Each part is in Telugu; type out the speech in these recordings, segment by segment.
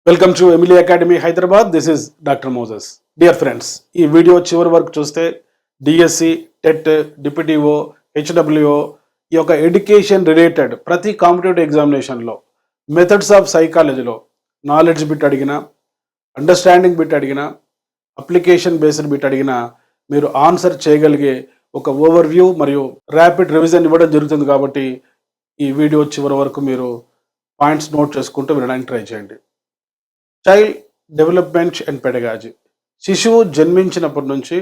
Welcome to Emily academy Hyderabad. This is doctor Moses. Dear friends, ఈ వీడియో చివరి వరకు చూస్తే డిఎస్సి, టెట్, డిపిటిఓ, హెచ్డబ్ల్యూఓ ఈ యొక్క ఎడ్యుకేషన్ రిలేటెడ్ ప్రతి కాంపిటేటివ్ ఎగ్జామినేషన్లో మెథడ్స్ ఆఫ్ సైకాలజీలో నాలెడ్జ్ బిట్ అడిగినా, అండర్స్టాండింగ్ బిట్ అడిగినా, అప్లికేషన్ బేస్డ్ బిట్ అడిగినా మీరు ఆన్సర్ చేయగలిగే ఒక ఓవర్వ్యూ మరియు ర్యాపిడ్ రివిజన్ ఇవ్వడం జరుగుతుంది. కాబట్టి ఈ వీడియో చివరి వరకు మీరు పాయింట్స్ నోట్ చేసుకుంటూ వినడానికి ట్రై చేయండి. Child development and pedagogy. శిశువు జన్మించినప్పటి నుంచి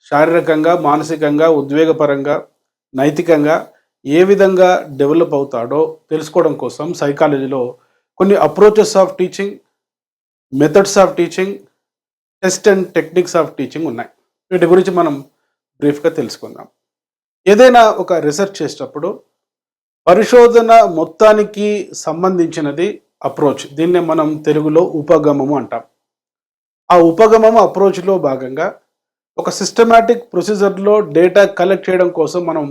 శారీరకంగా, మానసికంగా, ఉద్వేగపరంగా, నైతికంగా ఏ విధంగా డెవలప్ అవుతాడో తెలుసుకోవడం కోసం సైకాలజీలో కొన్ని approaches of teaching, methods of teaching, test and techniques of teaching ఉన్నాయి. వీటి గురించి మనం బ్రీఫ్గా తెలుసుకుందాం. ఏదైనా ఒక రీసెర్చ్ చేసేటప్పుడు పరిశోధన మొత్తానికి సంబంధించినది అప్రోచ్. దీన్నే మనం తెలుగులో ఉపగమము అంటాం. ఆ ఉపగమము అప్రోచ్లో భాగంగా ఒక సిస్టమాటిక్ ప్రొసీజర్లో డేటా కలెక్ట్ చేయడం కోసం మనం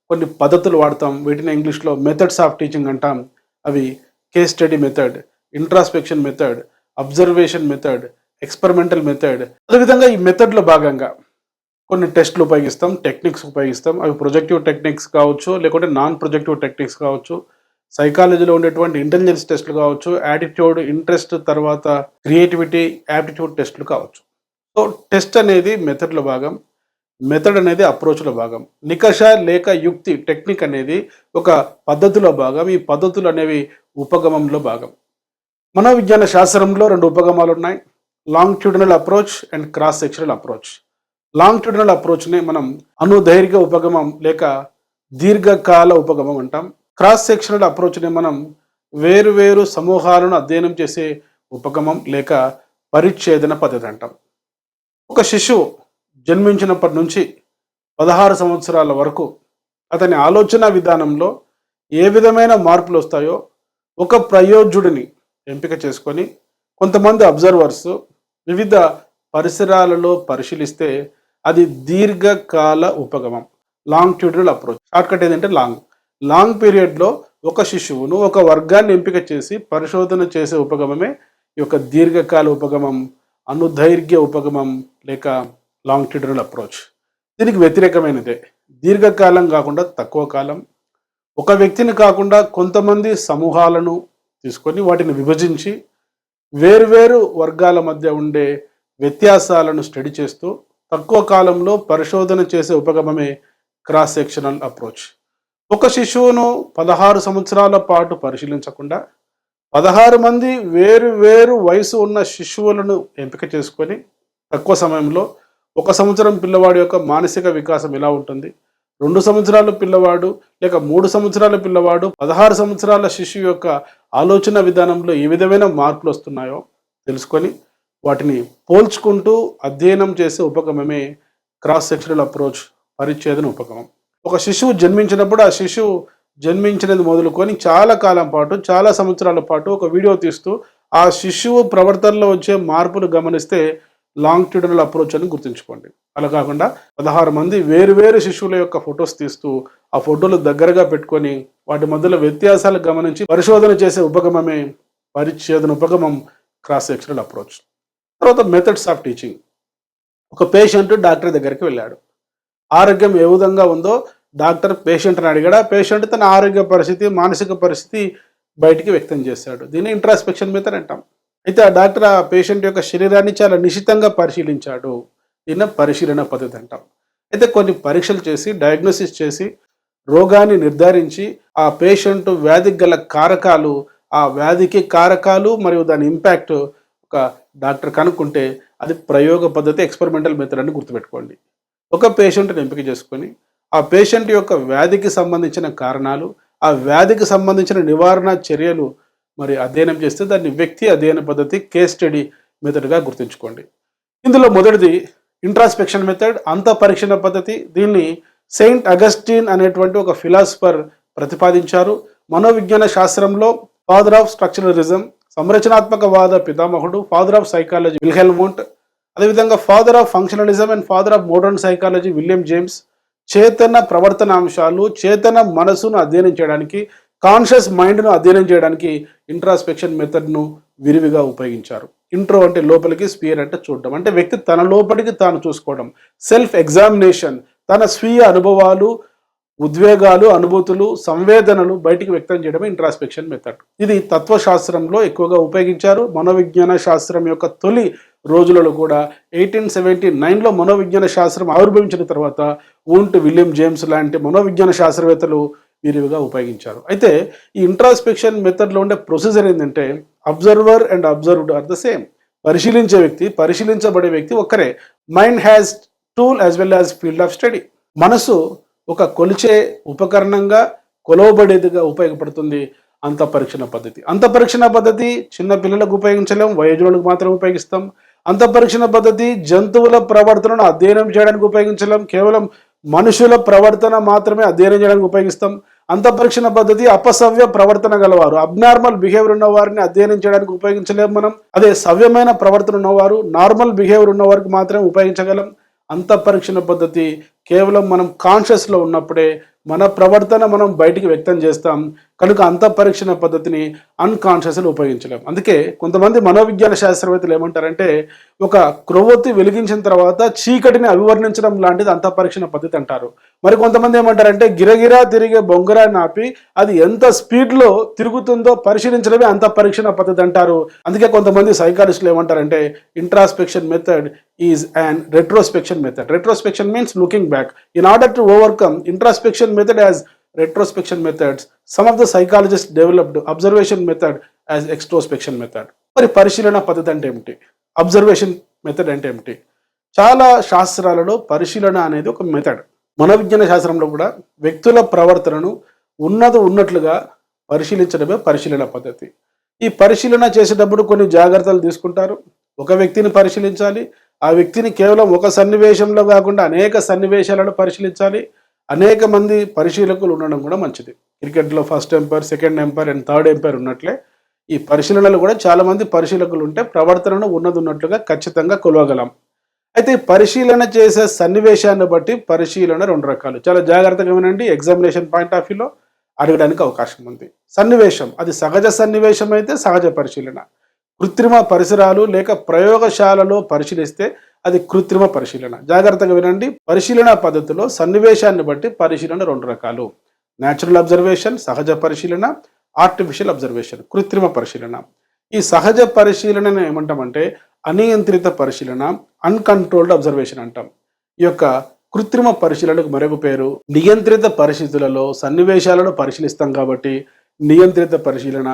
కొన్ని పద్ధతులు వాడతాం. వీటిని ఇంగ్లీష్లో మెథడ్స్ ఆఫ్ టీచింగ్ అంటాం. అవి case study method, introspection method, observation method, experimental method. అదేవిధంగా ఈ మెథడ్లో భాగంగా కొన్ని టెస్ట్లు ఉపయోగిస్తాం, టెక్నిక్స్ ఉపయోగిస్తాం. అవి ప్రొజెక్టివ్ టెక్నిక్స్ కావచ్చు, లేకుంటే నాన్ ప్రొజెక్టివ్ టెక్నిక్స్ కావచ్చు. సైకాలజీలో ఉండేటువంటి ఇంటెలిజెన్స్ టెస్ట్లు కావచ్చు, యాటిట్యూడ్, ఇంట్రెస్ట్, తర్వాత క్రియేటివిటీ, యాప్టిట్యూడ్ టెస్ట్లు కావచ్చు. సో టెస్ట్ అనేది మెథడ్లో భాగం, మెథడ్ అనేది అప్రోచ్లో భాగం. నికష లేక యుక్తి, టెక్నిక్ అనేది ఒక పద్ధతిలో భాగం. ఈ పద్ధతులు అనేవి ఉపగమంలో భాగం. మనోవిజ్ఞాన శాస్త్రంలో రెండు ఉపగమాలు ఉన్నాయి: longitudinal approach and cross sectional approach. Longitudinal అప్రోచ్ని మనం అనుదైర్ఘ్య ఉపగమం లేక దీర్ఘకాల ఉపగమం అంటాం. క్రాస్ సెక్షనల్ అప్రోచ్ని మనం వేరు సమూహాలను అధ్యయనం చేసే ఉపగమం లేక పరిచ్ఛేదన పద్ధతి అంటాం. ఒక శిశువు జన్మించినప్పటి నుంచి 16 సంవత్సరాల వరకు అతని ఆలోచన విధానంలో ఏ విధమైన మార్పులు వస్తాయో ఒక ప్రయోజుడిని ఎంపిక చేసుకొని కొంతమంది అబ్జర్వర్స్ వివిధ పరిసరాలలో పరిశీలిస్తే అది దీర్ఘకాల ఉపగమం, లాంగిట్యూడినల్ అప్రోచ్. షార్ట్కట్ ఏంటంటే లాంగ్ పీరియడ్లో ఒక శిశువును, ఒక వర్గాన్ని ఎంపిక చేసి పరిశోధన చేసే ఉపగమమే ఈ యొక్క దీర్ఘకాల ఉపగమం, అనుదైర్ఘ్య ఉపగమం లేక లాంగిట్యూడినల్ అప్రోచ్. దీనికి వ్యతిరేకమైనదే దీర్ఘకాలం కాకుండా తక్కువ కాలం, ఒక వ్యక్తిని కాకుండా కొంతమంది సమూహాలను తీసుకొని వాటిని విభజించి వేరువేరు వర్గాల మధ్య ఉండే వ్యత్యాసాలను స్టడీ చేస్తూ తక్కువ కాలంలో పరిశోధన చేసే ఉపగమమే క్రాస్ సెక్షనల్ అప్రోచ్. ఒక శిశువును 16 సంవత్సరాల పాటు పరిశీలించకుండా 16 మంది వేరు వయసు ఉన్న శిశువులను ఎంపిక చేసుకొని తక్కువ సమయంలో 1 సంవత్సరం పిల్లవాడి యొక్క మానసిక వికాసం ఎలా ఉంటుంది, 2 సంవత్సరాల పిల్లవాడు లేక 3 సంవత్సరాల పిల్లవాడు 16 సంవత్సరాల శిశువు యొక్క ఆలోచన విధానంలో ఏ విధమైన మార్పులు వస్తున్నాయో తెలుసుకొని వాటిని పోల్చుకుంటూ అధ్యయనం చేసే ఉపగమమే క్రాస్ సెక్షనల్ అప్రోచ్, పరిచ్ఛేదన ఉపగమం. ఒక శిశువు జన్మించినప్పుడు ఆ శిశువు జన్మించినది మొదలుకొని చాలా కాలం పాటు, చాలా సంవత్సరాల పాటు ఒక వీడియో తీస్తూ ఆ శిశువు ప్రవర్తనలో వచ్చే మార్పులు గమనిస్తే లాంగిట్యూడినల్ అప్రోచ్ అని గుర్తుంచుకోండి. అలా కాకుండా 16 మంది వేరు శిశువుల యొక్క ఫొటోస్ తీస్తూ ఆ ఫోటోలు దగ్గరగా పెట్టుకొని వాటి మధ్యలో వ్యత్యాసాలు గమనించి పరిశోధన చేసే ఉపగమమే పరిచ్ఛేదన ఉపగమం, క్రాస్ సెక్షనల్ అప్రోచ్. తర్వాత మెథడ్స్ ఆఫ్ టీచింగ్. ఒక పేషెంట్ డాక్టర్ దగ్గరికి వెళ్ళాడు. ఆరోగ్యం ఏ విధంగా ఉందో డాక్టర్ పేషెంట్ని అడిగాడు. పేషెంట్ తన ఆరోగ్య పరిస్థితి, మానసిక పరిస్థితి బయటికి వ్యక్తం చేశాడు. దీన్ని ఇంట్రాస్పెక్షన్ మెథడ్ అంటాం. అయితే ఆ డాక్టర్ ఆ పేషెంట్ యొక్క శరీరాన్ని చాలా నిశితంగా పరిశీలించాడు. దీన్ని పరిశీలన పద్ధతి అంటాం. అయితే కొన్ని పరీక్షలు చేసి, డయాగ్నోసిస్ చేసి, రోగాన్ని నిర్ధారించి ఆ పేషెంట్ వ్యాధికి గల కారకాలు, ఆ వ్యాధికి కారకాలు మరియు దాని ఇంపాక్ట్ ఒక డాక్టర్ కనుక్కుంటే అది ప్రయోగ పద్ధతి, ఎక్స్పెరిమెంటల్ మెథడ్ అని గుర్తుపెట్టుకోండి. ఒక పేషెంట్ని ఎంపిక చేసుకొని ఆ పేషెంట్ యొక్క వ్యాధికి సంబంధించిన కారణాలు, ఆ వ్యాధికి సంబంధించిన నివారణ చర్యలు మరి అధ్యయనం చేస్తే దాన్ని వ్యక్తి అధ్యయన పద్ధతి, కేస్ స్టడీ మెథడ్గా గుర్తుంచుకోండి. ఇందులో మొదటిది ఇంట్రాస్పెక్షన్ మెథడ్, అంతఃపరీక్షణ పద్ధతి. దీన్ని సెయింట్ అగస్టిన్ అనేటువంటి ఒక ఫిలాసఫర్ ప్రతిపాదించారు. మనోవిజ్ఞాన శాస్త్రంలో ఫాదర్ ఆఫ్ స్ట్రక్చరలిజం, సంరచనాత్మకవాద పితామహుడు, father of psychology Wilhelm Wundt, అదేవిధంగా father of functionalism and father of modern psychology William James. చేతన ప్రవర్తనాంశాలు, చేతన మనసును అధ్యయనం చేయడానికి, కాన్షియస్ మైండ్ను అధ్యయనం చేయడానికి ఇంట్రాస్పెక్షన్ మెథడ్ను విరివిగా ఉపయోగించారు. ఇంట్రో అంటే లోపలికి, స్పియర్ అంటే చూడడం. అంటే వ్యక్తి తన లోపలికి తాను చూసుకోవడం, సెల్ఫ్ ఎగ్జామినేషన్, తన స్వీయ అనుభవాలు, ఉద్వేగాలు, అనుభూతులు, సంవేదనలు బయటికి వ్యక్తం చేయడమే ఇంట్రాస్పెక్షన్ మెథడ్. ఇది తత్వశాస్త్రంలో ఎక్కువగా ఉపయోగించారు. మనోవిజ్ఞాన శాస్త్రం యొక్క తొలి రోజులలో కూడా 1879లో మనోవిజ్ఞాన శాస్త్రం ఆవిర్భవించిన తర్వాత వూంట్, విలియం జేమ్స్ లాంటి మనోవిజ్ఞాన శాస్త్రవేత్తలు విరివిగా ఉపయోగించారు. అయితే ఈ ఇంట్రాస్పెక్షన్ మెథడ్లో ఉండే ప్రొసీజర్ ఏంటంటే observer and observed are the same. పరిశీలించే వ్యక్తి, పరిశీలించబడే వ్యక్తి ఒక్కరే. Mind has tool as well as field of study. మనసు ఒక కొలిచే ఉపకరణంగా, కొలవబడేదిగా ఉపయోగపడుతుంది అంతఃపరీక్షణ పద్ధతి. అంతఃపరీక్షణ పద్ధతి చిన్న పిల్లలకు ఉపయోగించలేం, వయోజనులకు మాత్రం ఉపయోగిస్తాం. అంతఃపరీక్షణ పద్ధతి జంతువుల ప్రవర్తనను అధ్యయనం చేయడానికి ఉపయోగించలేం, కేవలం మనుషుల ప్రవర్తన మాత్రమే అధ్యయనం చేయడానికి ఉపయోగిస్తాం. అంతఃపరీక్షణ పద్ధతి అపసవ్య ప్రవర్తన గలవారు, అబ్నార్మల్ బిహేవియర్ ఉన్న వారిని అధ్యయనం చేయడానికి ఉపయోగించలేము మనం. అదే సవ్యమైన ప్రవర్తన ఉన్నవారు, నార్మల్ బిహేవియర్ ఉన్న వారికి మాత్రమే ఉపయోగించగలం. అంతఃపరీక్షణ పద్ధతి కేవలం మనం కాన్షియస్లో ఉన్నప్పుడే మన ప్రవర్తన మనం బయటికి వ్యక్తం చేస్తాం. కనుక అంతఃపరీక్షణ పద్ధతిని అన్కాన్షియస్లో ఉపయోగించలేం. అందుకే కొంతమంది మనోవిజ్ఞాన శాస్త్రవేత్తలు ఏమంటారంటే ఒక క్రొవ్వొత్తి వెలిగించిన తర్వాత చీకటిని అభివర్ణించడం లాంటిది అంతఃపరీక్షణ పద్ధతి అంటారు. మరి కొంతమంది ఏమంటారంటే గిరగిరా తిరిగే బొంగరాన్ని ఆపి అది ఎంత స్పీడ్లో తిరుగుతుందో పరిశీలించడమే అంతఃపరీక్షణ పద్ధతి అంటారు. అందుకే కొంతమంది సైకాలజిస్టులు ఏమంటారంటే introspection method is and retrospection method. Retrospection means looking back. In order to overcome introspection method as retrospection methods, some of the psychologists developed observation method as extrospection method. మరి పరిశీలన పద్ధతి అంటే ఏమిటి, అబ్జర్వేషన్ మెథడ్ అంటే ఏమిటి? చాలా శాస్త్రాలలో పరిశీలన అనేది ఒక మెథడ్. మనోవిజ్ఞాన శాస్త్రంలో కూడా వ్యక్తుల ప్రవర్తనను ఉన్నట్లుగా పరిశీలించడమే పరిశీలన పద్ధతి. ఈ పరిశీలన చేసేటప్పుడు కొన్ని జాగ్రత్తలు తీసుకుంటారు. ఒక వ్యక్తిని పరిశీలించాలి, ఆ వ్యక్తిని కేవలం ఒక సన్నివేశంలో కాకుండా అనేక సన్నివేశాలను పరిశీలించాలి. అనేక మంది పరిశీలకులు ఉండడం కూడా మంచిది. క్రికెట్లో first umpire, second umpire and third umpire ఉన్నట్లే ఈ పరిశీలనలు కూడా చాలామంది పరిశీలకులు ఉంటే ప్రవర్తనను ఉన్నట్టుగా ఖచ్చితంగా కొలవగలం. అయితే పరిశీలన చేసే సన్నివేశాన్ని బట్టి పరిశీలన రెండు రకాలు. చాలా జాగ్రత్తగా వినండి. ఎగ్జామినేషన్ పాయింట్ ఆఫ్ వ్యూలో అడగడానికి అవకాశం ఉంది. సన్నివేశం అది సహజ సన్నివేశం అయితే సహజ పరిశీలన. కృత్రిమ పరిసరాలు లేక ప్రయోగశాలలో పరిశీలిస్తే అది కృత్రిమ పరిశీలన. జాగ్రత్తగా వినండి. పరిశీలన పద్ధతిలో సన్నివేశాన్ని బట్టి పరిశీలన రెండు రకాలు. న్యాచురల్ అబ్జర్వేషన్ సహజ పరిశీలన, ఆర్టిఫిషియల్ అబ్జర్వేషన్ కృత్రిమ పరిశీలన. ఈ సహజ పరిశీలనను ఏమంటామంటే అనియంత్రిత పరిశీలన, అన్కంట్రోల్డ్ అబ్జర్వేషన్ అంటాం. ఈ యొక్క కృత్రిమ పరిశీలనకు మరొక పేరు నియంత్రిత పరిస్థితులలో సన్నివేశాలను పరిశీలిస్తాం కాబట్టి నియంత్రిత పరిశీలన,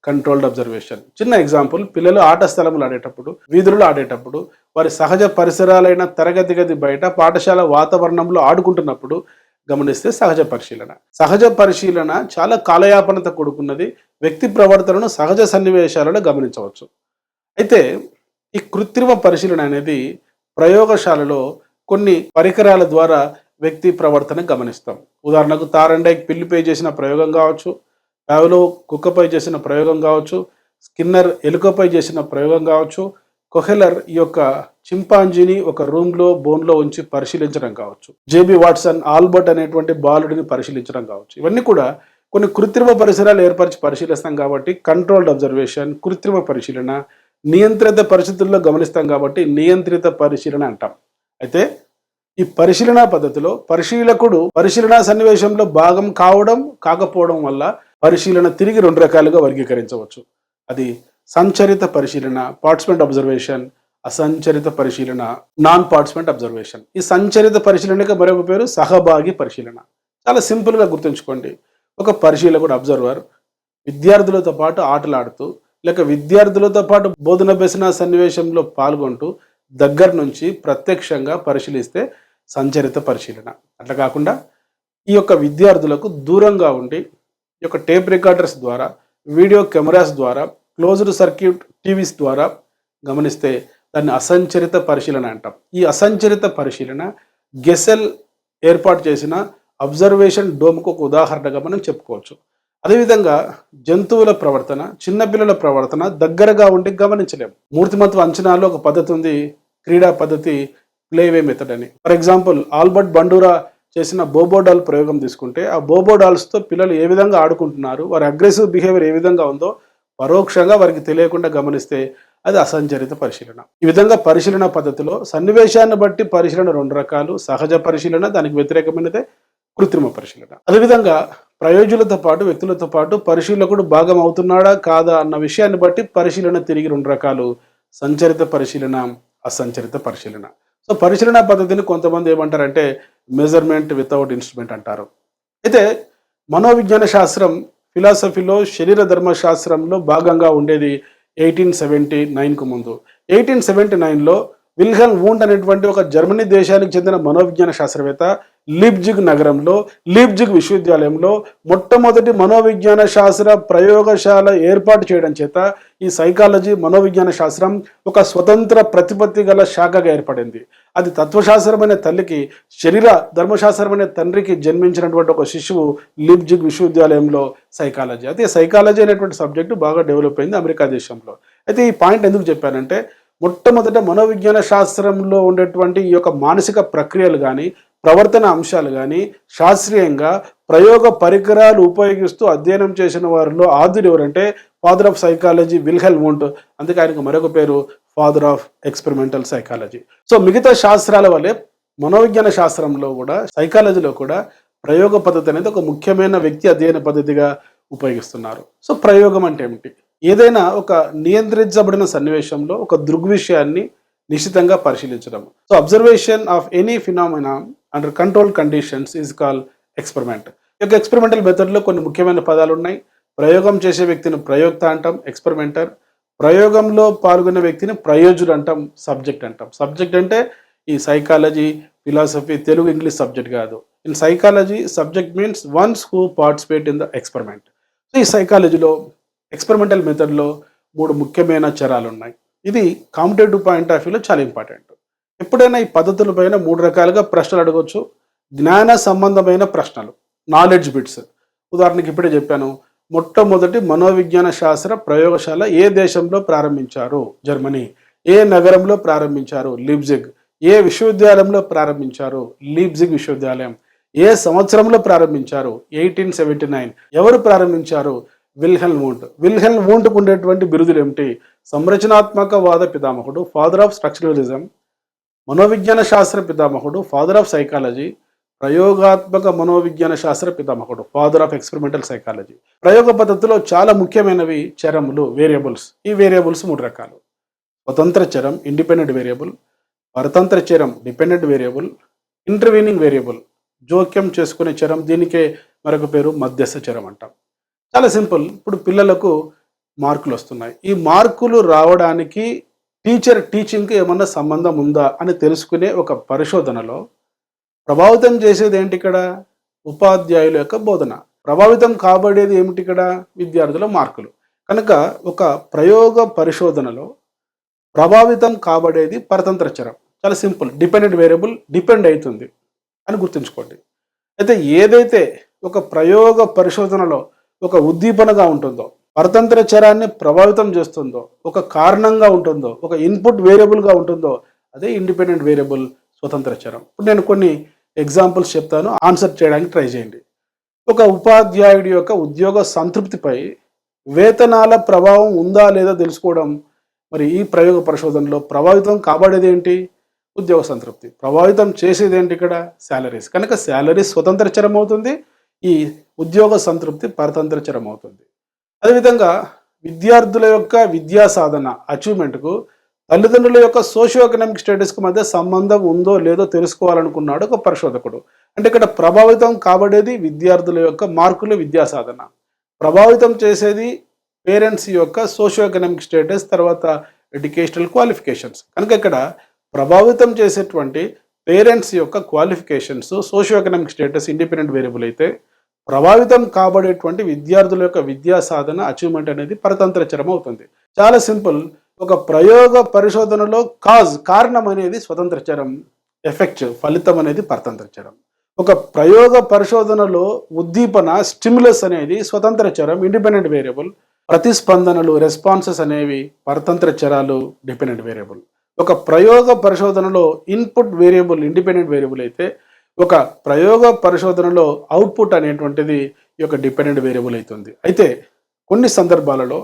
కంట్రోల్డ్ అబ్జర్వేషన్. చిన్న ఎగ్జాంపుల్, పిల్లలు ఆట స్థలములు ఆడేటప్పుడు, వీధులలో ఆడేటప్పుడు, వారి సహజ పరిసరాలైన తరగతి గది బయట పాఠశాల వాతావరణంలో ఆడుకుంటున్నప్పుడు గమనిస్తే సహజ పరిశీలన. సహజ పరిశీలన చాలా కాలయాపనతో కూడుకున్నది. వ్యక్తి ప్రవర్తనను సహజ సన్నివేశాలలో గమనించవచ్చు. అయితే ఈ కృత్రిమ పరిశీలన అనేది ప్రయోగశాలలో కొన్ని పరికరాల ద్వారా వ్యక్తి ప్రవర్తన గమనిస్తాం. ఉదాహరణకు తారండైక్ పిల్లిపై చేసిన ప్రయోగం కావచ్చు, పావ్లోవ్ కుక్కపై చేసిన ప్రయోగం కావచ్చు, స్కిన్నర్ ఎలుకపై చేసిన ప్రయోగం కావచ్చు, కొహెలర్ ఈ యొక్క చింపాంజీని ఒక రూమ్లో బోన్లో ఉంచి పరిశీలించడం కావచ్చు, జేబీ వాట్సన్ ఆల్బర్ట్ అనేటువంటి బాలుడిని పరిశీలించడం కావచ్చు. ఇవన్నీ కూడా కొన్ని కృత్రిమ పరిసరాలు ఏర్పరిచి పరిశీలిస్తాం కాబట్టి కంట్రోల్డ్ అబ్జర్వేషన్ కృత్రిమ పరిశీలన. నియంత్రిత పరిస్థితుల్లో గమనిస్తాం కాబట్టి నియంత్రిత పరిశీలన అంటాం. అయితే ఈ పరిశీలన పద్ధతిలో పరిశీలకుడు పరిశీలన సన్నివేశంలో భాగం కావడం కాకపోవడం వల్ల పరిశీలన తిరిగి రెండు రకాలుగా వర్గీకరించవచ్చు. అది సంచరిత పరిశీలన పార్టిసిపెంట్ అబ్జర్వేషన్, అసంచరిత పరిశీలన నాన్ పార్టిసిపెంట్ అబ్జర్వేషన్. ఈ సంచరిత పరిశీలనకి మరొక పేరు సహభాగి పరిశీలన. చాలా సింపుల్గా గుర్తుంచుకోండి. ఒక పరిశీలకుడు అబ్జర్వర్ విద్యార్థులతో పాటు ఆటలాడుతూ లేక విద్యార్థులతో పాటు బోధన అభ్యసన సన్నివేశంలో పాల్గొంటూ దగ్గర నుంచి ప్రత్యక్షంగా పరిశీలిస్తే సంచరిత పరిశీలన. అట్లా కాకుండా ఈ యొక్క విద్యార్థులకు దూరంగా ఉండి ఈ యొక్క టేప్ రికార్డర్స్ ద్వారా, వీడియో కెమెరాస్ ద్వారా, క్లోజ్డ్ సర్క్యూట్ టీవీస్ ద్వారా గమనిస్తే దాన్ని అసంచరిత పరిశీలన అంటాం. ఈ అసంచరిత పరిశీలన గెసెల్ ఏర్పాటు చేసిన అబ్జర్వేషన్ డోమ్కు ఒక ఉదాహరణగా మనం చెప్పుకోవచ్చు. అదేవిధంగా జంతువుల ప్రవర్తన, చిన్నపిల్లల ప్రవర్తన దగ్గరగా ఉండి గమనించలేము. మూర్తిమత్వ అంచనాలో ఒక పద్ధతి ఉంది, క్రీడా పద్ధతి ప్లేవే మెథడ్ అని. ఫర్ ఎగ్జాంపుల్ ఆల్బర్ట్ బండూరా చేసిన బోబోడాల్ ప్రయోగం తీసుకుంటే ఆ బోబోడాల్స్తో పిల్లలు ఏ విధంగా ఆడుకుంటున్నారు, వారి అగ్రెసివ్ బిహేవియర్ ఏ విధంగా ఉందో పరోక్షంగా వారికి తెలియకుండా గమనిస్తే అది అసంచరిత పరిశీలన. ఈ విధంగా పరిశీలన పద్ధతిలో సన్నివేశాన్ని బట్టి పరిశీలన 2 రకాలు. సహజ పరిశీలన, దానికి వ్యతిరేకమైనదే కృత్రిమ పరిశీలన. అదేవిధంగా ప్రయోజులతో పాటు వ్యక్తులతో పాటు పరిశీలకుడు భాగం అవుతున్నాడా కాదా అన్న విషయాన్ని బట్టి పరిశీలన తిరిగి 2 రకాలు. సంచరిత పరిశీలన, అసంచరిత పరిశీలన. సో పరిశీలన పద్ధతిని కొంతమంది ఏమంటారంటే మెజర్మెంట్ వితౌట్ ఇన్స్ట్రుమెంట్ అంటారు. అయితే మనోవిజ్ఞాన శాస్త్రం ఫిలాసఫీలో శరీర ధర్మశాస్త్రంలో భాగంగా ఉండేది 1879కు ముందు. 1879లో విల్హెల్మ్ వూంట్ అనేటువంటి ఒక జర్మనీ దేశానికి చెందిన మనోవిజ్ఞాన శాస్త్రవేత్త లీప్జిగ్ నగరంలో, లీప్జిగ్ విశ్వవిద్యాలయంలో మొట్టమొదటి మనోవిజ్ఞాన శాస్త్ర ప్రయోగశాల ఏర్పాటు చేయడం చేత ఈ సైకాలజీ, మనోవిజ్ఞాన శాస్త్రం ఒక స్వతంత్ర ప్రతిపత్తి గల శాఖగా ఏర్పడింది. అది తత్వశాస్త్రమైన తల్లికి, శరీర ధర్మశాస్త్రమైన తండ్రికి జన్మించినటువంటి ఒక శిశువు లీప్జిగ్ విశ్వవిద్యాలయంలో సైకాలజీ. అయితే సైకాలజీ అనేటువంటి సబ్జెక్టు బాగా డెవలప్ అయింది అమెరికా దేశంలో. అయితే ఈ పాయింట్ ఎందుకు చెప్పానంటే, మొట్టమొదట మనోవిజ్ఞాన శాస్త్రంలో ఉండేటువంటి ఈ యొక్క మానసిక ప్రక్రియలు కానీ, ప్రవర్తన అంశాలు కానీ శాస్త్రీయంగా ప్రయోగ పరికరాలు ఉపయోగిస్తూ అధ్యయనం చేసిన వారిలో ఆద్యుడు ఎవరంటే father of psychology Wilhelm Wundt. అందుకే ఆయనకు మరొక పేరు father of experimental psychology. So మిగతా శాస్త్రాల వల్లే మనోవిజ్ఞాన శాస్త్రంలో కూడా, సైకాలజీలో కూడా ప్రయోగ పద్ధతి అనేది ఒక ముఖ్యమైన వ్యక్తి అధ్యయన పద్ధతిగా ఉపయోగిస్తున్నారు. సో ప్రయోగం అంటే ఏమిటి? ఏదైనా ఒక నియంత్రించబడిన సన్నివేశంలో ఒక దృగ్విషయాన్ని నిశ్చితంగా పరిశీలించడం. So observation of any phenomena under control conditions is call experiment. ఈ యొక్క ఎక్స్పెరిమెంటల్ మెథడ్లో కొన్ని ముఖ్యమైన పదాలు ఉన్నాయి. ప్రయోగం చేసే వ్యక్తిని ప్రయోక్త అంటాం, ఎక్స్పెరిమెంటర్. ప్రయోగంలో పాల్గొనే వ్యక్తిని ప్రయోజుడు అంటాం, సబ్జెక్ట్ అంటాం. సబ్జెక్ట్ అంటే ఈ psychology, philosophy, Telugu, English subject కాదు. In psychology subject means ones who participate in the experiment. So ఈ సైకాలజీలో ఎక్స్పెరిమెంటల్ మెథడ్లో 3 ముఖ్యమైన చరాలు ఉన్నాయి. ఇది కాంపిటేటివ్ పాయింట్ ఆఫ్ వ్యూలో చాలా ఇంపార్టెంట్. ఎప్పుడైనా ఈ పద్ధతుల పైన 3 రకాలుగా ప్రశ్నలు అడగవచ్చు. జ్ఞాన సంబంధమైన ప్రశ్నలు, నాలెడ్జ్ బిట్స్. ఉదాహరణకి ఇప్పుడే చెప్పాను, మొట్టమొదటి మనోవిజ్ఞాన శాస్త్ర ప్రయోగశాల ఏ దేశంలో ప్రారంభించారు? జర్మనీ. ఏ నగరంలో ప్రారంభించారు? లీప్జిగ్. ఏ విశ్వవిద్యాలయంలో ప్రారంభించారు? లీప్జిగ్ విశ్వవిద్యాలయం. ఏ సంవత్సరంలో ప్రారంభించారు? 1879. ఎవరు ప్రారంభించారు? Wilhelm Wundt. విల్హెల్మ్ వూంట్కు ఉండేటువంటి బిరుదులు ఏమిటి? సంరచనాత్మకవాద పితామహుడు, ఫాదర్ ఆఫ్ స్ట్రక్చరలిజం. మనోవిజ్ఞాన శాస్త్ర పితామహుడు, ఫాదర్ ఆఫ్ సైకాలజీ. ప్రయోగాత్మక మనోవిజ్ఞాన శాస్త్ర పితామహుడు, ఫాదర్ ఆఫ్ ఎక్స్పెరిమెంటల్ సైకాలజీ. ప్రయోగ పద్ధతిలో చాలా ముఖ్యమైనవి చరములు, వేరియబుల్స్. ఈ వేరియబుల్స్ 3 రకాలు. స్వతంత్ర చరం, ఇండిపెండెంట్ వేరియబుల్. పరతంత్ర చరం, డిపెండెంట్ వేరియబుల్. ఇంటర్వీనింగ్ వేరియబుల్, జోక్యం చేసుకునే చరం. దీనికే మరొక పేరు మధ్యస్థ చరం అంటాం. చాలా సింపుల్. ఇప్పుడు పిల్లలకు మార్కులు వస్తున్నాయి. ఈ మార్కులు రావడానికి టీచర్ టీచింగ్కి ఏమన్నా సంబంధం ఉందా అని తెలుసుకునే ఒక పరిశోధనలో ప్రభావితం చేసేది ఏంటి? ఇక్కడ ఉపాధ్యాయుల యొక్క బోధన. ప్రభావితం కాబడేది ఏమిటి? ఇక్కడ విద్యార్థుల మార్కులు. కనుక ఒక ప్రయోగ పరిశోధనలో ప్రభావితం కాబడేది పరతంత్ర చరం. చాలా సింపుల్. డిపెండెంట్ వేరియబుల్ డిపెండ్ అవుతుంది అని గుర్తుంచుకోండి. అయితే ఏదైతే ఒక ప్రయోగ పరిశోధనలో ఒక ఉద్దీపనగా ఉంటుందో, పరతంత్ర చరాన్ని ప్రభావితం చేస్తుందో, ఒక కారణంగా ఉంటుందో, ఒక ఇన్పుట్ వేరియబుల్గా ఉంటుందో, అదే ఇండిపెండెంట్ వేరియబుల్, స్వతంత్ర చరం. ఇప్పుడు నేను కొన్ని ఎగ్జాంపుల్స్ చెప్తాను, ఆన్సర్ చేయడానికి ట్రై చేయండి. ఒక ఉపాధ్యాయుడి యొక్క ఉద్యోగ సంతృప్తిపై వేతనాల ప్రభావం ఉందా లేదా తెలుసుకోవడం. మరి ఈ ప్రయోగ పరిశోధనలో ప్రభావితం కాబడేది ఏంటి? ఉద్యోగ సంతృప్తి. ప్రభావితం చేసేది ఏంటి? ఇక్కడ శాలరీస్. కనుక శాలరీస్ స్వతంత్ర చరం అవుతుంది, ఈ ఉద్యోగ సంతృప్తి పరతంత్ర చరం అవుతుంది. అదేవిధంగా విద్యార్థుల యొక్క విద్యా సాధన, అచీవ్మెంట్కు తల్లిదండ్రుల యొక్క సోషియో ఎకనామిక్ స్టేటస్కి మధ్య సంబంధం ఉందో లేదో తెలుసుకోవాలనుకున్నాడు ఒక పరిశోధకుడు. అంటే ఇక్కడ ప్రభావితం కాబడేది విద్యార్థుల యొక్క మార్కులు, విద్యా సాధన. ప్రభావితం చేసేది పేరెంట్స్ యొక్క సోషియో ఎకనామిక్ స్టేటస్, తర్వాత ఎడ్యుకేషనల్ క్వాలిఫికేషన్స్. కనుక ఇక్కడ ప్రభావితం చేసేటువంటి పేరెంట్స్ యొక్క qualifications, socio economic status independent variable అయితే, ప్రభావితం కాబడేటువంటి విద్యార్థుల యొక్క విద్యా సాధన, అచీవ్మెంట్ అనేది పరతంత్ర చరం అవుతుంది. చాలా సింపుల్. ఒక ప్రయోగ పరిశోధనలో కారణం అనేది స్వతంత్ర చరం, ఎఫెక్ట్, ఫలితం అనేది పరతంత్ర చరం. ఒక ప్రయోగ పరిశోధనలో ఉద్దీపన, స్టిమ్యులస్ అనేది స్వతంత్ర చరం, ఇండిపెండెంట్ వేరియబుల్. ప్రతిస్పందనలు, రెస్పాన్సెస్ అనేవి పరతంత్ర చరాలు, డిపెండెంట్ వేరియబుల్. ఒక ప్రయోగ పరిశోధనలో ఇన్పుట్ వేరియబుల్ ఇండిపెండెంట్ వేరియబుల్ అయితే, ఒక ప్రయోగ పరిశోధనలో అవుట్పుట్ అనేటువంటిది ఈ యొక్క డిపెండెంట్ వేరియబుల్ అవుతుంది. అయితే కొన్ని సందర్భాలలో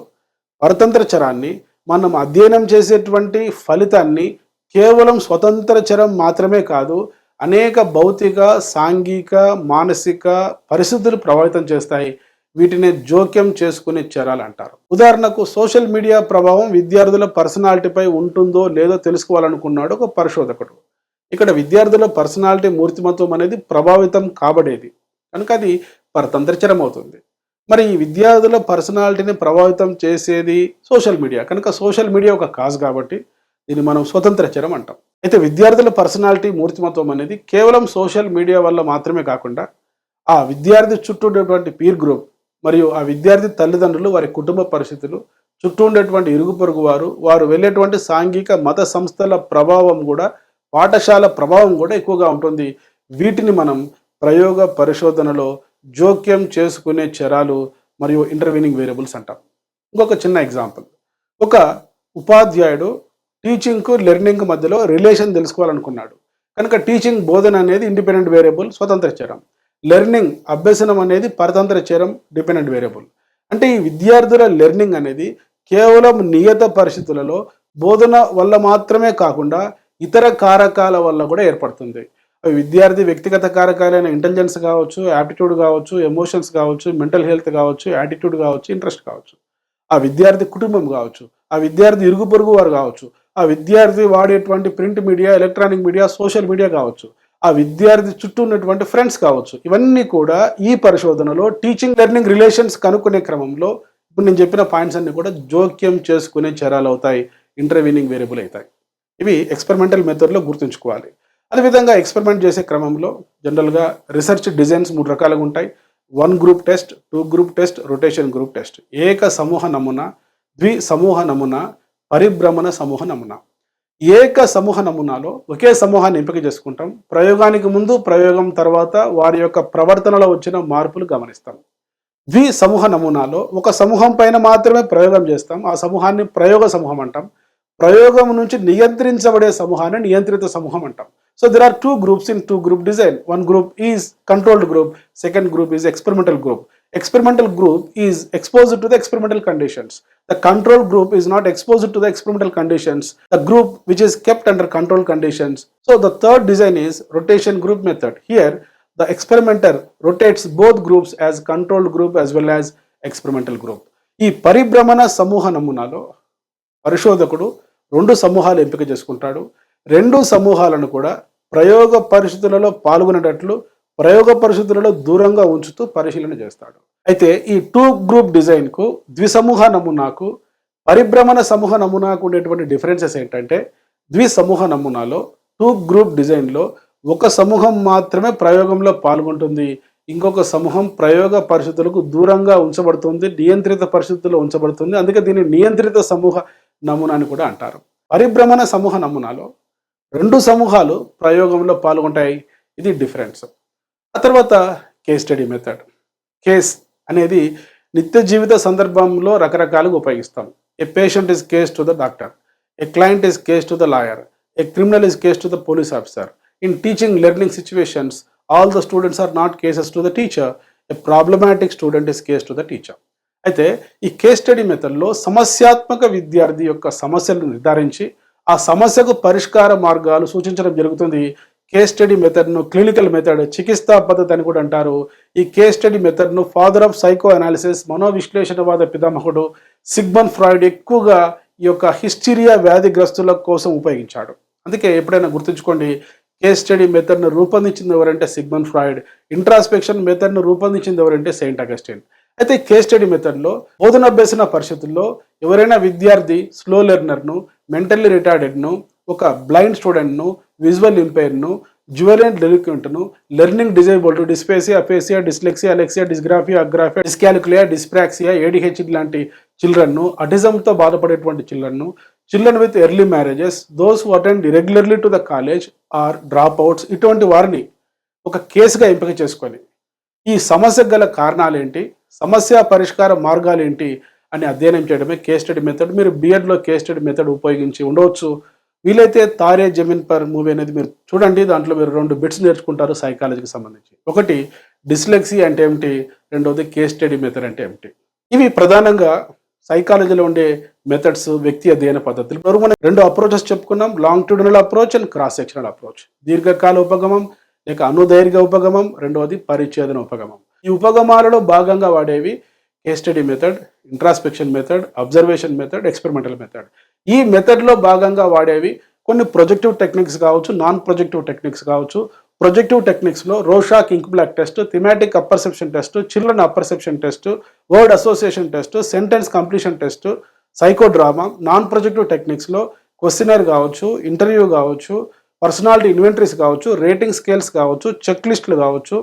పరతంత్ర చరాన్ని మనం అధ్యయనం చేసేటువంటి ఫలితాన్ని కేవలం స్వతంత్ర చరం మాత్రమే కాదు, అనేక భౌతిక, సాంఘిక, మానసిక పరిస్థితులు ప్రభావితం చేస్తాయి. వీటిని జోక్యం చేసుకునే చరాలు అంటారు. ఉదాహరణకు సోషల్ మీడియా ప్రభావం విద్యార్థుల పర్సనాలిటీపై ఉంటుందో లేదో తెలుసుకోవాలనుకున్నాడు ఒక పరిశోధకుడు. ఇక్కడ విద్యార్థుల పర్సనాలిటీ మూర్తిమత్వం అనేది ప్రభావితం కాబడేది కనుక అది పరతంత్ర చరం అవుతుంది. మరి ఈ విద్యార్థుల పర్సనాలిటీని ప్రభావితం చేసేది సోషల్ మీడియా కనుక సోషల్ మీడియా ఒక కాజ్ కాబట్టి దీన్ని మనం స్వతంత్ర చరం అంటాం. అయితే విద్యార్థుల పర్సనాలిటీ మూర్తిమత్వం అనేది కేవలం సోషల్ మీడియా వల్ల మాత్రమే కాకుండా ఆ విద్యార్థి చుట్టూ ఉండేటువంటి పీర్ గ్రూప్ మరియు ఆ విద్యార్థి తల్లిదండ్రులు, వారి కుటుంబ పరిస్థితులు, చుట్టూ ఉండేటువంటి ఇరుగు పొరుగు వారు వెళ్ళేటువంటి సాంఘిక మత సంస్థల ప్రభావం కూడా, పాఠశాల ప్రభావం కూడా ఎక్కువగా ఉంటుంది. వీటిని మనం ప్రయోగ పరిశోధనలో జోక్యం చేసుకునే చరాలు మరియు ఇంటర్వీనింగ్ వేరియబుల్స్ అంటాం. ఇంకొక చిన్న ఎగ్జాంపుల్, ఒక ఉపాధ్యాయుడు టీచింగ్కు లెర్నింగ్ మధ్యలో రిలేషన్ తెలుసుకోవాలనుకున్నాడు కనుక టీచింగ్ బోధన అనేది ఇండిపెండెంట్ వేరియబుల్ స్వతంత్ర చరం, లెర్నింగ్ అభ్యసనం అనేది పరతంత్ర చరం డిపెండెంట్ వేరియబుల్. అంటే ఈ విద్యార్థుల లెర్నింగ్ అనేది కేవలం నియత పరిస్థితులలో బోధన వల్ల మాత్రమే కాకుండా ఇతర కారకాల వల్ల కూడా ఏర్పడుతుంది. విద్యార్థి వ్యక్తిగత కారకాలైన ఇంటెలిజెన్స్ కావచ్చు, యాప్టిట్యూడ్ కావచ్చు, ఎమోషన్స్ కావచ్చు, మెంటల్ హెల్త్ కావచ్చు, యాటిట్యూడ్ కావచ్చు, ఇంట్రెస్ట్ కావచ్చు, ఆ విద్యార్థి కుటుంబం కావచ్చు, ఆ విద్యార్థి ఇరుగు పొరుగు వారు కావచ్చు, ఆ విద్యార్థి వాడేటువంటి print media, electronic media, social media కావచ్చు, ఆ విద్యార్థి చుట్టూ ఉన్నటువంటి ఫ్రెండ్స్ కావచ్చు, ఇవన్నీ కూడా ఈ పరిశోధనలో టీచింగ్ లెర్నింగ్ రిలేషన్స్ కనుక్కునే క్రమంలో ఇప్పుడు నేను చెప్పిన పాయింట్స్ అన్ని కూడా జోక్యం చేసుకునే చరాలు అవుతాయి, ఇంటర్వీనింగ్ వేరియబుల్ అవుతాయి. ఇవి ఎక్స్పెరిమెంటల్ మెథడ్లో గుర్తుంచుకోవాలి. అదేవిధంగా ఎక్స్పెరిమెంట్ చేసే క్రమంలో జనరల్గా రీసెర్చ్ డిజైన్స్ 3 రకాలుగా ఉంటాయి. 1 group test, 2 group test, rotation group test. ఏక సమూహ నమూనా, ద్వి సమూహ నమూనా, పరిభ్రమణ సమూహ నమూనా. ఏక సమూహ నమూనాలో ఒకే సమూహాన్ని ఎంపిక చేసుకుంటాం. ప్రయోగానికి ముందు, ప్రయోగం తర్వాత వారి యొక్క ప్రవర్తనలో వచ్చిన మార్పులు గమనిస్తాం. ద్వి సమూహ నమూనాలో ఒక సమూహం పైన మాత్రమే ప్రయోగం చేస్తాం. ఆ సమూహాన్ని ప్రయోగ సమూహం అంటాం. ప్రయోగం నుంచి నియంత్రించబడే సమూహాన్ని నియంత్రిత సమూహం అంటాం. So there are 2 groups in 2 group design. One group is controlled group, second group is experimental group. Experimental group is exposed to the experimental conditions. The control group is not exposed to the experimental conditions. The group which is kept under control conditions. So the third design is rotation group method. Here the experimenter rotates both groups as controlled group as well as experimental group. ఈ పరిభ్రమణ సమూహ నమూనాలో పరిశోధకుడు 2 సమూహాలు ఎంపిక చేసుకుంటాడు. 2 సమూహాలను కూడా ప్రయోగ పరిస్థితులలో పాల్గొనేటట్లు ప్రయోగ పరిస్థితులలో దూరంగా ఉంచుతూ పరిశీలన చేస్తాడు. అయితే ఈ 2 గ్రూప్ డిజైన్కు, ద్విసమూహ నమూనాకు, పరిభ్రమణ సమూహ నమూనాకు ఉండేటువంటి డిఫరెన్సెస్ ఏంటంటే, ద్విసమూహ నమూనాలో 2 గ్రూప్ డిజైన్లో ఒక సమూహం మాత్రమే ప్రయోగంలో పాల్గొంటుంది, ఇంకొక సమూహం ప్రయోగ పరిస్థితులకు దూరంగా ఉంచబడుతుంది, నియంత్రిత పరిస్థితుల్లో ఉంచబడుతుంది. అందుకే దీన్ని నియంత్రిత సమూహ నమూనా అని కూడా అంటారు. పరిభ్రమణ సమూహ నమూనాలో 2 సమూహాలు ప్రయోగంలో పాల్గొంటాయి. ఇది డిఫరెన్స్. ఆ తర్వాత కేస్ స్టడీ మెథడ్. కేస్ అనేది నిత్య జీవిత సందర్భంలో రకరకాలుగా ఉపయోగిస్తాం. A patient is case to the doctor, a client is case to the lawyer, a criminal is case to the police officer. In teaching learning situations all the students are not cases to the teacher, a problematic student is case to the teacher. అయితే ఈ కేస్ స్టడీ మెథడ్లో సమస్యాత్మక విద్యార్థి యొక్క సమస్యలను నిర్ధారించి ఆ సమస్యకు పరిష్కార మార్గాలు సూచించడం జరుగుతుంది. కేస్ స్టడీ మెథడ్ను క్లినికల్ మెథడ్, చికిత్సా పద్ధతి అని కూడా అంటారు. ఈ కేస్ స్టడీ మెథడ్ను ఫాదర్ ఆఫ్ సైకో అనాలిసిస్, మనోవిశ్లేషణవాద పితామహుడు సిగ్మండ్ ఫ్రాయిడ్ ఎక్కువగా ఈ యొక్క హిస్టీరియా వ్యాధిగ్రస్తుల కోసం ఉపయోగించాడు. అందుకే ఎప్పుడైనా గుర్తుంచుకోండి, కేస్ స్టడీ మెథడ్ను రూపొందించింది ఎవరంటే సిగ్మండ్ ఫ్రాయిడ్, ఇంట్రాస్పెక్షన్ మెథడ్ను రూపొందించింది ఎవరంటే సెయింట్ అగస్టిన్. అయితే కేస్ స్టడీ మెథడ్లో బోధనాభ్యసన పరిస్థితుల్లో ఎవరైనా విద్యార్థి స్లో లెర్నర్ను, మెంటల్లీ రిటార్డెడ్ను, ఒక బ్లైండ్ స్టూడెంట్ను, విజువల్ ఇంపైర్ను, జువెలైన్ డెలిక్వెంట్ను, learning disabled, dysphasia, aphasia, dyslexia, alexia, dysgraphia, agraphia, dyscalculia, dyspraxia, ADHD లాంటి చిల్డ్రన్ను, అటిజంతో బాధపడేటువంటి చిల్డ్రన్ను, children with early marriages, those who attend irregularly to the college or drop outs, ఇటువంటి వారిని ఒక కేసుగా ఎంపిక చేసుకొని ఈ సమస్యకు గల కారణాలేంటి, సమస్య పరిష్కార మార్గాలేంటి అని అధ్యయనం చేయడమే కేస్ స్టడీ మెథడ్. మీరు బిఎడ్లో కేస్ స్టడీ మెథడ్ ఉపయోగించి ఉండవచ్చు. వీలైతే తారే జమీన్ పర్ మూవీ అనేది మీరు చూడండి. దాంట్లో మీరు 2 బిట్స్ నేర్చుకుంటారు సైకాలజీకి సంబంధించి. ఒకటి డిస్లెక్సీ అంటే ఏమిటి, రెండవది కేస్ స్టడీ మెథడ్ అంటే ఏమిటి. ఇవి ప్రధానంగా సైకాలజీలో ఉండే మెథడ్స్, వ్యక్తి అధ్యయన పద్ధతులు. ఇప్పుడు మనం 2 అప్రోచెస్ చెప్పుకున్నాం, longitudinal approach and cross sectional approach. దీర్ఘకాల ఉపగమం లేక అనుదైర్ఘ్య ఉపగమం, రెండవది పరిచ్ఛేదన ఉపగమం. ఈ ఉపగమాలలో భాగంగా వాడేవి case study method, introspection method, observation method, experimental method. ఈ మెథడ్లో భాగంగా వాడేవి కొన్ని ప్రొజెక్టివ్ టెక్నిక్స్ కావచ్చు, నాన్ ప్రొజెక్టివ్ టెక్నిక్స్ కావచ్చు. ప్రొజెక్టివ్ టెక్నిక్స్లో Rorschach ink blot test, thematic apperception test, children apperception test, word association test, sentence completion test, psycho drama. Non projective టెక్నిక్స్లో క్వశ్చనర్ కావచ్చు, ఇంటర్వ్యూ కావచ్చు, పర్సనాలిటీ ఇన్వెంటరీస్ కావచ్చు, రేటింగ్ స్కేల్స్ కావచ్చు, చెక్ లిస్టులు కావచ్చు,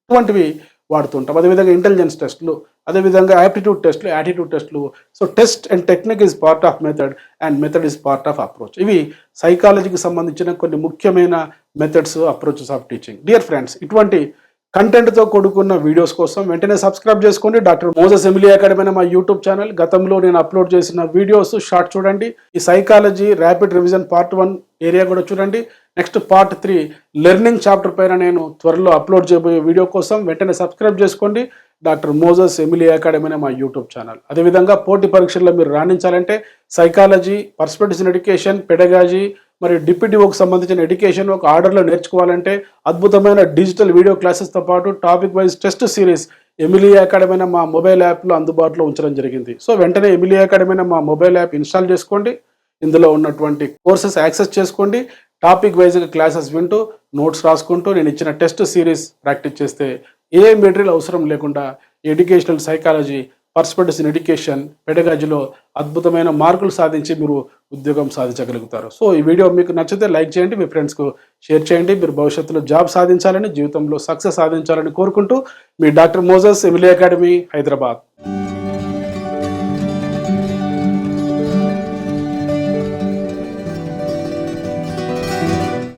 ఇటువంటివి వాడుతుంటాం. అదేవిధంగా ఇంటెలిజెన్స్ టెస్ట్లు, అదేవిధంగా యాప్టిట్యూడ్ టెస్ట్లు, యాటిట్యూడ్ టెస్ట్లు. So test and technique is part of method and method is part of approach. ఇవి సైకాలజీకి సంబంధించిన కొన్ని ముఖ్యమైన methods, approaches of teaching. Dear friends, ఇటువంటి కంటెంట్తో కూడుకున్న వీడియోస్ కోసం వెంటనే సబ్స్క్రైబ్ చేసుకోండి డాక్టర్ మోజెస్ ఎమిలీ అకాడమీ అనే మా యూట్యూబ్ ఛానల్. గతంలో నేను అప్లోడ్ చేసిన వీడియోస్ షార్ట్ చూడండి. ఈ psychology rapid revision part 1 area కూడా చూడండి. నెక్స్ట్ పార్ట్ 3 లెర్నింగ్ చాప్టర్ పైన నేను త్వరలో అప్లోడ్ చేయబోయే వీడియో కోసం వెంటనే సబ్స్క్రైబ్ చేసుకోండి డాక్టర్ మోజెస్ ఎమిలీ అకాడమీ అనే మా యూట్యూబ్ ఛానల్. అదేవిధంగా పోటీ పరీక్షల్లో మీరు రాణించాలంటే psychology, perspectives in education, pedagogy మరియు డిప్యూటీఓకి సంబంధించిన ఎడ్యుకేషన్ ఒక ఆర్డర్లో నేర్చుకోవాలంటే అద్భుతమైన డిజిటల్ వీడియో క్లాసెస్తో పాటు topic wise test series Emily academy అనే మా మొబైల్ యాప్లో అందుబాటులో ఉంచడం జరిగింది. సో వెంటనే ఎమిలీ అకాడమీ అనే మా మొబైల్ యాప్ ఇన్స్టాల్ చేసుకోండి. ఇందులో ఉన్నటువంటి కోర్సెస్ యాక్సెస్ చేసుకోండి. టాపిక్ వైజ్గా క్లాసెస్ వింటూ నోట్స్ రాసుకుంటూ నేను ఇచ్చిన టెస్ట్ సిరీస్ ప్రాక్టీస్ చేస్తే ఏ మెటీరియల్ అవసరం లేకుండా educational psychology, perspectives in education, పెడగాజీలో అద్భుతమైన మార్కులు సాధించి మీరు ఉద్యోగం సాధించగలుగుతారు. సో ఈ వీడియో మీకు నచ్చితే లైక్ చేయండి, మీ ఫ్రెండ్స్కు షేర్ చేయండి. మీరు భవిష్యత్తులో జాబ్ సాధించాలని, జీవితంలో సక్సెస్ సాధించాలని కోరుకుంటూ మీ doctor Moses Emily academy, Hyderabad.